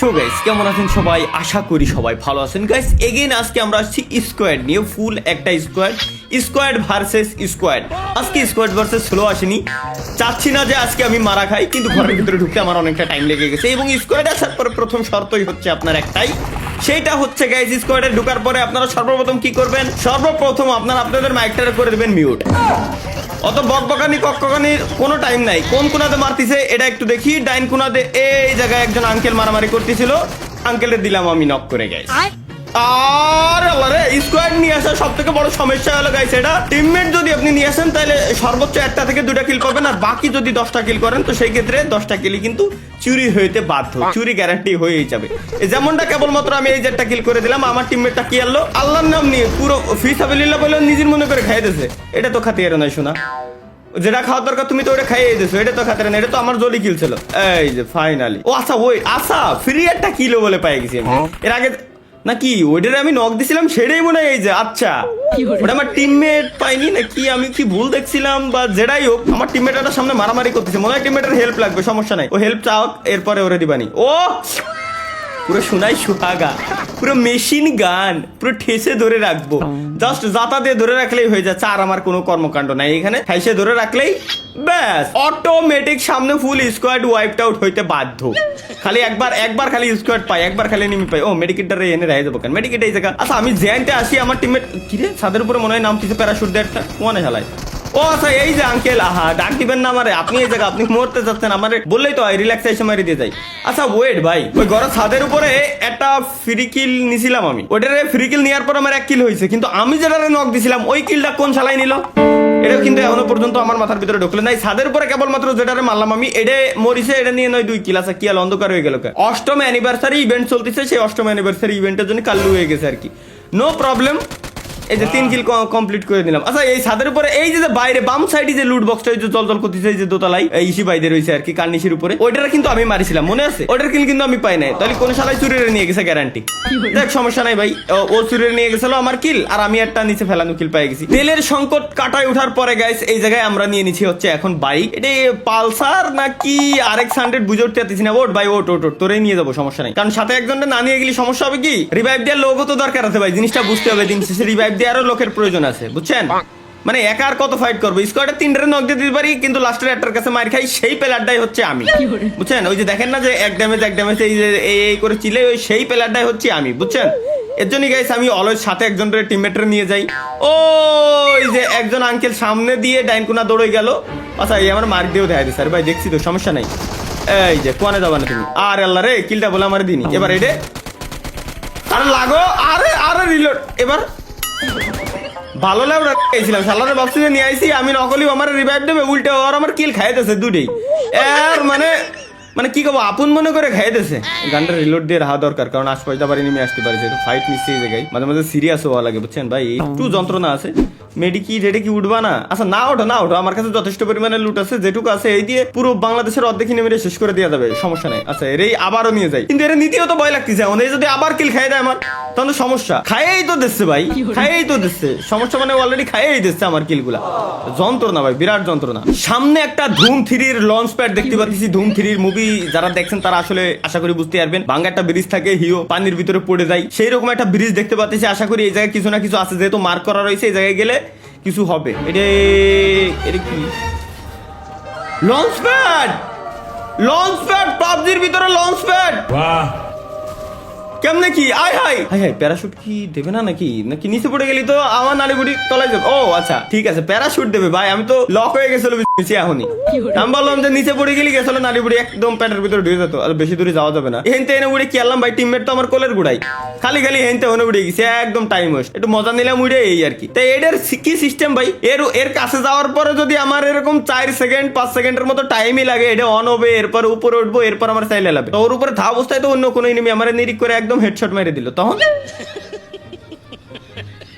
So guys কেমন আছেন সবাই, আশা করি সবাই ভালো আছেন। গাইস এগেইন আজকে আমরা আসছি স্কোয়াড নিয়ে, ফুল একটা স্কোয়াড ভার্সেস স্কোয়াড। আজকে স্কোয়াড ভার্সেস স্লো আসেনি, চাচ্ছি না যে আজকে আমি মারা খাই, কিন্তু ঘরের ভিতরে ঢুকতে আমার অনেকটা টাইম লেগে গেছে। এবং স্কোয়াড আসার পরে প্রথম শর্তই হচ্ছে আপনার একটাই, সেইটা হচ্ছে গাইস স্কোয়াডে ঢোকার পরে আপনারা সর্বপ্রথম কি করবেন, সর্বপ্রথম আপনাদের মাইকটা করে দেবেন মিউট। অত বকবকানি কক্কানির কোনো টাইম নাই। কোন কোনাতে মারতিছে এটা একটু দেখি। ডাইন কোনাতে এই জায়গায় একজন আঙ্কেল মারামারি করতেছিল, আঙ্কেলের দিলাম আমি নক করে গাইস। আর আল্লাহ রে, স্কোয়াড নিয়ে আসা সব থেকে বড় সমস্যা হলো গাইস এটা, টিমমেট যদি আপনি নিয়ে আসেন তাহলে সর্বোচ্চ 1টা থেকে 2টা কিল পাবেন, আর বাকি যদি 10টা কিল করেন তো সেই ক্ষেত্রে 10টা কিলই কিন্তু চুরি হইতে বাধ্য, চুরি গ্যারান্টি হয়েই যাবে। যেমনটা কেবলমাত্র আমি এই 4টা কিল করে দিলাম, আমার টিমমেটটা কি আনলো আল্লাহর নাম নিয়ে পুরো ফিসাবিল্লাহ বলে নিজের মনে করে খাই দিয়েছে। এটা তো খাতির নয় শোনা, যেটা খাওয়ার দরকার তুমি তো ওটা খাইয়ে দিয়েছো, এটা তো খাতির না, এটা তো আমার জলি কিল ছিল। এই যে ফাইনালি ও আচ্ছা ওই আচ্ছা ফ্রি একটা কিলো বলে পাই গেছি আমি এর আগে নাকি, ওইটারে আমি নক দিছিলাম সেটাই মনে হয়। এই যে আচ্ছা ওটা আমার টিমমেট পাইনি নাকি, আমি কি ভুল দেখছিলাম বা যেটাই হোক, আমার টিমমেটের সামনে মারামারি করতেছে, মনে হয় টিমমেটের হেল্প লাগবে, সমস্যা নাই, ও হেল্প চাও এরপরে ওরে দিবানি। ও পুরো শোনাই সুহাগা, পুরো মেশিন গান, পুরো ঠেসে ধরে রাখবো, জাস্ট জাতা দিয়ে ধরে রাখলেই হয়ে যাচ্ছে, আর আমার কোনো কর্মকাণ্ড নাই এখানে, ঠাইসে ধরে রাখলেই ব্যাস অটোমেটিক সামনে ফুল স্কোয়াড ওয়াইপড আউট হইতে বাধ্য। খালি একবার খালি স্কোয়াড পাই, একবার খালি নিমি পাই। ও মেডিকেটটা এনে রাই যাবো কেন, মেডিকেট এই জায়গা। আচ্ছা আমি জ্যানতে আসি, আমার টিমমেট কিরে ছাদের উপরে মনে হয় নাম কিছু প্যারাশুট দেয় একটা, মনে চালায়। ও আচ্ছা এই যে আঙ্কেল, আহা ডাক দিবেন না আমারে, আপনি এই জায়গা আপনি মরতে যাচ্ছেন, আমারে বললেই তো হয় রিল্যাক্সেশন মারি দিয়ে যাই। আচ্ছা ওয়েট ভাই, ওই ঘরের ছাদের উপরে একটা ফ্রি কিল নিছিলাম আমি, ওইটারে ফ্রি কিল নেওয়ার পর আমার 1 কিল হয়েছে, কিন্তু আমি যেটারে নক দিছিলাম ওই কিলটা কোন শালাই নিল এটাও কিন্তু এখনো পর্যন্ত আমার মাথার ভিতরে ঢুকলে নাই। ছাদের উপরে কেবলমাত্র যেটারে মারলাম আমি, এটা মরিছে, এটা নিয়ে নয় 2 কিল। আছে কি আল অন্ধকার হয়ে গেল। 8ম অ্যানিভার্সারি ইভেন্ট চলতেছে, সেই 8ম অ্যানিভার্সারি ইভেন্টের জন্য কাল্লু হয়ে গেছে আর কি, নো প্রবলেম। এই যে 3 কিল কমপ্লিট করে দিলাম। আচ্ছা এই ছাদের উপরে এই যে বাইরে বাম সাইডে যে লুট বক্সটা যে জল করতেছে, এই যে দোতলাই ইসি বাইরে রয়েছে আর কি, কার্নিশের উপরে, ওইটার কিন্তু আমি মারিছিলাম মনে আছে, ওইটার কিল কিন্তু আমি পাই নাই। তাহলে কোন শালাই চুরি নিয়ে গেছে গ্যারান্টি। দেখ সমস্যা নাই ভাই, ও চুরি নিয়ে গেছিল আমার কিল, আর আমি একটা নিচে ফেলানো কিল পাই গেছি। তেলের সংকট কাটায় ওঠার পরে গাইস এই জায়গায় আমরা নিয়ে নিছি হচ্ছে এখন বাইক, এটা পালসার নাকি RX-100 বুঝে উঠতে পারতেছি না। ওট ভাই ওট তোরে নিয়ে যাবো, সমস্যা নাই, কারণ সাথে একজনটা না নিয়ে গেলে সমস্যা হবে কি, রিভাইভ দেওয়ার লোকও তো দরকার আছে ভাই, জিনিসটা বুঝতে হবে। দিন শেষে রিভাইভ দেওয়ারও লোকের প্রয়োজন আছে, বুঝছেন? মানে একা আর কত ফাইট করবো, স্কোয়াডে 3টারে নক দিয়ে দিতে পারি, কিন্তু লাস্টের একটার কাছে মার খাই, সেই প্লেয়ারটাই হচ্ছে আমি, বুঝছেন? ওই যে দেখেন না যে এক ড্যামেজ এই যে এই করে চিলে, ওই সেই প্লেয়ারটাই হচ্ছে আমি, বুঝছেন? এর জন্যই গাইস আমি অলওয়েজ সাথে একজনের টিমমেটরে নিয়ে যাই। ও এই যে একজন আঙ্কেল সামনে দিয়ে ডাইন কোনা দৌড়ে গেল। আচ্ছা এই আমার মার্ক দিয়েও দেখা দিচ্ছে, ভাই দেখছি তো, সমস্যা নাই। এই যে কোয়ানে যাবা না তুমি, আর আল্লাহ রে কিলটা বলে আমার দিনই এবার এটা, আরে লাগো, আরে রিলোড। এবার ভালো লাগছিলাম, সালারে ভাবছি যে নিয়ে আইসি আমি, নকলি আমার রিভাইভ দেবে, উল্টে আর আমার কিল খাইতেছে দুটেই। এর মানে কি কব, আপন মনে করে খাইতেছে। গানটা রিলোড দিয়ে রাখা দরকার, কারণ আশপাশ দাবার এনিমি আসতে পারে, যেহেতু ফাইট নিচ্ছে এই জায়গায়, মাঝে মাঝে সিরিয়াস হওয়া লাগে, বুঝছেন ভাই? একটু যন্ত্রণা আছে। মেডিকি রেডে কি উঠবা না? আচ্ছা না ওঠো, আমার কাছে যথেষ্ট পরিমাণে লুট আছে, যেটুকু আছে এই দিয়ে পুরো বাংলাদেশের অর্ধেক নেমে শেষ করে দেওয়া যাবে, সমস্যা নাই। আচ্ছা এর আবারও নিয়ে যাই, কিন্তু এর নীতিও তো ভয় লাগতেছে এখন, এই যদি আবার কিল খাই দেয় আমার, তাহলে সমস্যা। খাইয়েই তো দিচ্ছে ভাই, খাইয়েই তো দিচ্ছে, সমস্যা মানে অলরেডি খাইয়েই দিচ্ছে আমার কিলগুলা, যন্ত্রণা ভাই, বিরাট যন্ত্রণা। সামনে একটা ধুম 3-র লঞ্চ প্যাড দেখতে পাচ্ছি। ধুম 3-র মুভি যারা দেখছেন তারা আসলে আশা করি বুঝতে পারবেন, ভাঙ্গা একটা ব্রিজ থাকে, হিও পানির ভিতরে পড়ে যায়, সেই রকম একটা ব্রিজ দেখতে পাচ্ছি। আশা করি এই জায়গায় কিছু না কিছু আছে, যেহেতু মার্ক করা রয়েছে, এই জায়গায় গেলে কিছু হবে। এটা কি লঞ্চ প্যাড পাবজির ভিতরে লঞ্চ প্যাড, কেমনে কি? আয় হাই প্যারাশুট কি দেবে না নাকি নিচে পড়ে গেলি তো আমার নালিগুড়ি তলায় যাবে। ও আচ্ছা ঠিক আছে, প্যারাশুট দেবে ভাই, আমি তো লক হয়ে গেছিল এখনই, আমি বললাম যে নিচে পড়ে গেলি গেছিল নালিগুড়ি একদম প্যাটের ভিতরে ঢুকে যেত, আর বেশি দূরে যাওয়া যাবে না। হেনতে এনে উড়ে কি আনলাম ভাই, টিমমেট তো আমার কোলের গুড়াই, খালি হেনতে ওনে উড়ে গেছে, একদম টাইম ওয়েস্ট, একটু মজা নিলাম উড়ে, এই আর কি। তাই এটার কি সিস্টেম ভাই, এর কাছে যাওয়ার পরে যদি আমার এরকম 4 সেকেন্ড 5 সেকেন্ডের মতো টাইমই লাগে, এটা অন হবে, এরপর উপরে উঠবো, এরপর আমার চাইলে লাগবে, তো ওর উপরে থা অবস্থায় তো অন্য কোনো এনিমি আমার নিরিক করে একদম হেডশট মেরে দিল,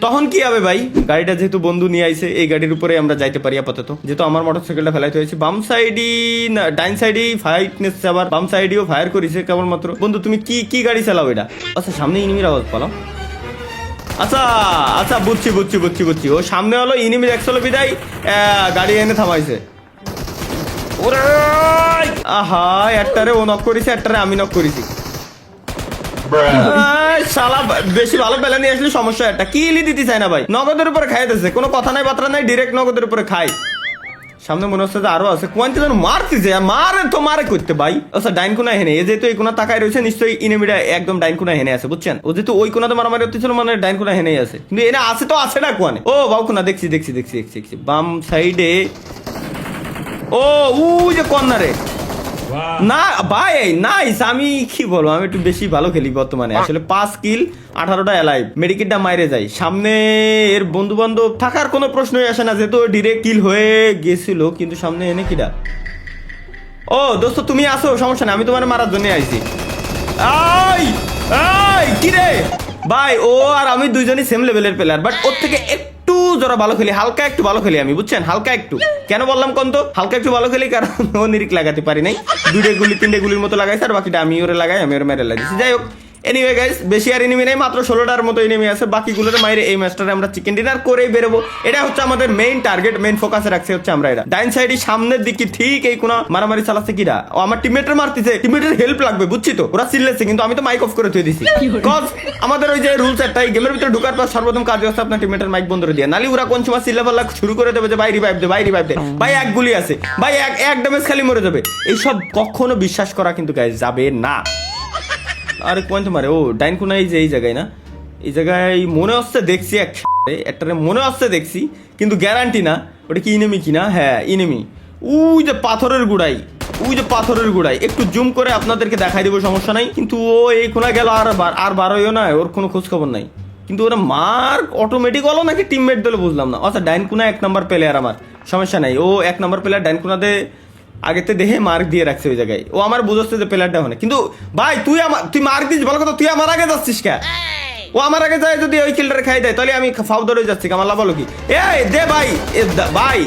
তখন কি হবে ভাই? গাড়িটা যেহেতু বন্ধু নিয়ে আইছে, এই গাড়ির উপরে আমরা যাইতে পারি আপাতত, যেহেতু আমার মোটরসাইকেলটা ফেলাইতে হয়েছে। বাম সাইডই না ডাইন সাইডেই ফাইট নিচ্ছে, আবার বাম সাইডেও ফায়ার করেছে কেবলমাত্র। বন্ধু তুমি কি গাড়ি চালাও এটা? আচ্ছা সামনে ইনিমির আওয়াজ পালাম। আচ্ছা বুঝছি, ও সামনে হলো ইনিমি দেখছিল বিদায় গাড়ি এনে থামাইছে। ওরে আহা, একটারে ও নক করেছে, একটারে আমি নক করেছি। শালা বেশি ভালো বেলা নিয়ে আসলে সমস্যা একটা কিলি দিতে চায় না ভাই, নগদের উপরে খাইতেছে, কোনো কথা নাই বার্তা নাই, ডিরেক্ট নগদের উপরে খাই। সামনে মনে হচ্ছে যে আরো আছে, কোয়ান্টি যেন মারতেছে, মারে তো মারে করতে ভাই। আচ্ছা ডাইন কোনা হেনে, এ যেহেতু এই কোনা তাকায় রয়েছে, নিশ্চয়ই ইনেমিটা একদম ডাইন কোনা হেনে আছে, বুঝছেন? ও যেহেতু ওই কোনাতে মারামারি হতেছিল, মানে ডাইন কোনা হেনেই আছে, কিন্তু এনে আছে তো আছে না কোয়ানে। ও বাবু কোনা দেখছি দেখছি দেখছি দেখছি দেখছি বাম সাইডে। ও ওই যে কর্নারে না ভাই, নাইস। আমি কি বলবো, আমি একটু বেশি ভালো খেলি বর্তমানে, আসলে 5 কিল 18টা এলাইভ, মেডিকেটটা মাইরে যাই। সামনে এর বন্ধু বান্ধব থাকার কোনো প্রশ্নই আসে না, যেহেতু ডিরেক্ট কিল হয়ে গেছিল। কিন্তু সামনে এনে কিটা, ও দোস্ত তুমি আসো, সমস্যা নেই, আমি তোমার মারার জন্য আইছি। আই আই কি রে ভাই, ও আর আমি দুইজনই সেম লেভেলের প্লেয়ার, বাট ওর থেকে একটু যারা ভালো খেলি, হালকা একটু ভালো খেলি আমি, বুঝছেন? হালকা একটু, কেন বললাম কোন তো হালকা একটু ভালো খেলি, কারণ ও নিরিক লাগাতে পারি নাই, 2 গুলি 3 গুলির মতো লাগাইছে, আর বাকিটা আমি ওরে লাগাই, আমি ওরে মেরে লাগিয়েছি। যাই হোক, এনিওয়ে গাইস, বেশি আর এনিমি নেই, মাত্র 16টার মতো এনিমি আছে, বাকিগুলোর মাইরে এই ম্যাচটারে আমরা চিকেন ডিনার করেই বেরোবো। এটা হচ্ছে আমাদের মেইন টার্গেট, মেইন ফোকাসে রাখছে হচ্ছে আমরা এটা। ডাইন সাইডে সামনের দিকে ঠিক এই কোনা মারামারি চালাচ্ছে কিরা, ও আমার টিমমেটের মারতেছে, টিমমেটের হেল্প লাগবে, বুঝছি তো, ওরা চিল্লাচ্ছে, কিন্তু আমি তো মাইক অফ করে থুয়ে দিছি, কজ আমাদের ওই যে রুলস একটাই, গেমের ভিতরে ঢোকার পর সর্বপ্রথম কাজ হচ্ছে আপনার টিমমেটের মাইক বন্ধ করে দিয়ে, নালি ওরা কোন সময় চিল্লা পাল্লা শুরু করে দেবে যে ভাই রিভাইভ দে, ভাই রিভাইভ দে, ভাই এক গুলি আছে, ভাই এক ড্যামেজ খালি মরে যাবে। এইসব কখনো বিশ্বাস করা কিন্তু গাইস যাবে না। আরে পয়েন্ট মারে, ও ডাইন কোনায় যে এই জায়গায় না, এই জায়গায় মনে হচ্ছে দেখছি একটা মনে হচ্ছে দেখছি, কিন্তু গ্যারান্টি না ওটা কি ইনেমি কিনা। হ্যাঁ ইনেমি, ওই যে পাথরের গুড়াই, ওই যে পাথরের গুড়াই, একটু জুম করে আপনাদেরকে দেখাই দেবো, সমস্যা নাই। কিন্তু ও এই কোনা গেল আর বারোইও না, ওর কোনো খোঁজ খবর নাই। কিন্তু ওরা মার অটোমেটিক হলো নাকি টিমমেট দিলে বুঝলাম না। আচ্ছা ডাইন কোনা 1 নম্বর প্লেয়ার আমার, সমস্যা নাই, ও 1 নম্বর প্লেয়ার ডাইন কোনাতে আগেতে দেখে মার্ক দিয়ে রাখছে ওই জায়গায়, ও আমার বুঝছে যে প্লেয়ারটা হয়। কিন্তু ভাই তুই মার্ক দিস ভালো কথা, তুই আমার আগে যাচ্ছিস কে? ও আমার আগে যায় যদি ওই কিলটারে খাই দেয়, তাহলে আমি ফাউ ধরে যাচ্ছি, আমার লাভ হলো কি? এই দে ভাই, ভাই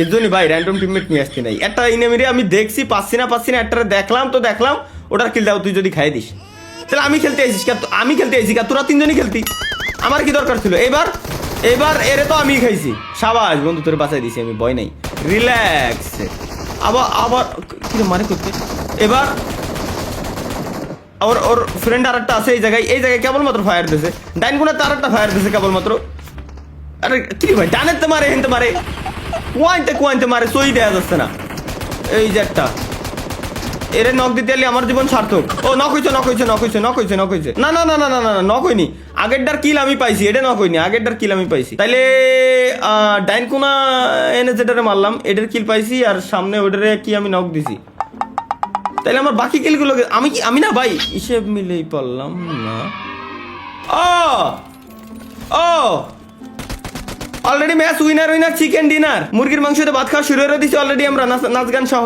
এর জন্যই ভাই র্যান্ডম টিমমেট নিয়ে আসতে নাই। একটা ইনেমিরে আমি দেখছি পাচ্ছি না, একটা দেখলাম তো দেখলাম, ওটার কিল দাও তুই যদি খাই দিস, তাহলে আমি খেলতে আইসিস কে? আমি খেলতে আইসি কে? তোরা 3 জনই খেলতি, আমার কি দরকার ছিল? এবার এরে তো আমি খাইছি, সাবাস বন্ধু, তোর বাঁচাই দিছি আমি, ভয় নাই, রিল্যাক্স। আবার কি মানে করতে, এবার ওর ফ্রেন্ড আর একটা আছে এই জায়গায় কেবলমাত্র ফায়ার দিয়েছে, ডাইন কোণে তার একটা ফায়ার দিয়েছে কেবলমাত্র। আরে কি ভাই, ডানের তো মারে, হেনতে মারে, কোয়াইতে মারে, সই দেওয়া যাচ্ছে না। এই যে একটা এরে নক দিতে গেলে আমার জীবন সার্থক। ও নক হয়েছে না না না না না না নক হয়নি, আগেরটার কিল আমি পাইছি, এটা নক হয়নি, আগেরটার কিল আমি পাইছি। তাইলে ডাইন কোনা এনে যেটারে মারলাম এটার কিল পাইছি, আর সামনে ওটারে কি আমি নক দিছি, তাইলে আমার বাকি কিলগুলো আমি না ভাই হিসেব মিলেই পারলাম না। ও already match winner chicken dinner, মুরগির মাংসতে ভাত খাওয়া শুরু করে দিছি অলরেডি আমরা, নাচ গান সহ।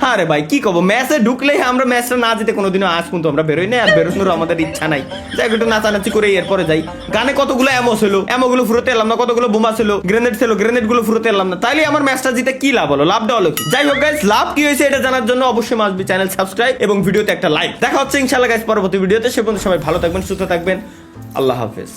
হ্যাঁ রে ভাই কি কব, ম্যাচে ঢুকলেই আমরা ম্যাচটা না যেতে কোনোদিনও আজ পর্যন্ত আমরা বেরোই না, আর বেরোনোর আমাদের ইচ্ছা নাই। যাই একটু নাচানাচি করে এরপরে যাই। গানে কতগুলো এমো ছিল, এমোগুলো ফুরোতে এলাম না, কতগুলো বোমা ছিল, গ্রেনেড ছিল, গ্রেনেড গুলো ফুরোতে এলাম না, তাইলে আমার ম্যাচটা জিতে কি লাভ হলো? লাভটা হলো কি? যাই হোক গাইস, লাভ কি হয়েছে এটা জানার জন্য অবশ্যই মাসবি চ্যানেল সাবস্ক্রাইব এবং ভিডিওতে একটা লাইক। দেখা হচ্ছে ইনশাআল্লাহ গাইস পরবর্তী ভিডিওতে। সে পর্যন্ত সবাই ভালো থাকবেন, সুস্থ থাকবেন, আল্লাহ হাফেজ।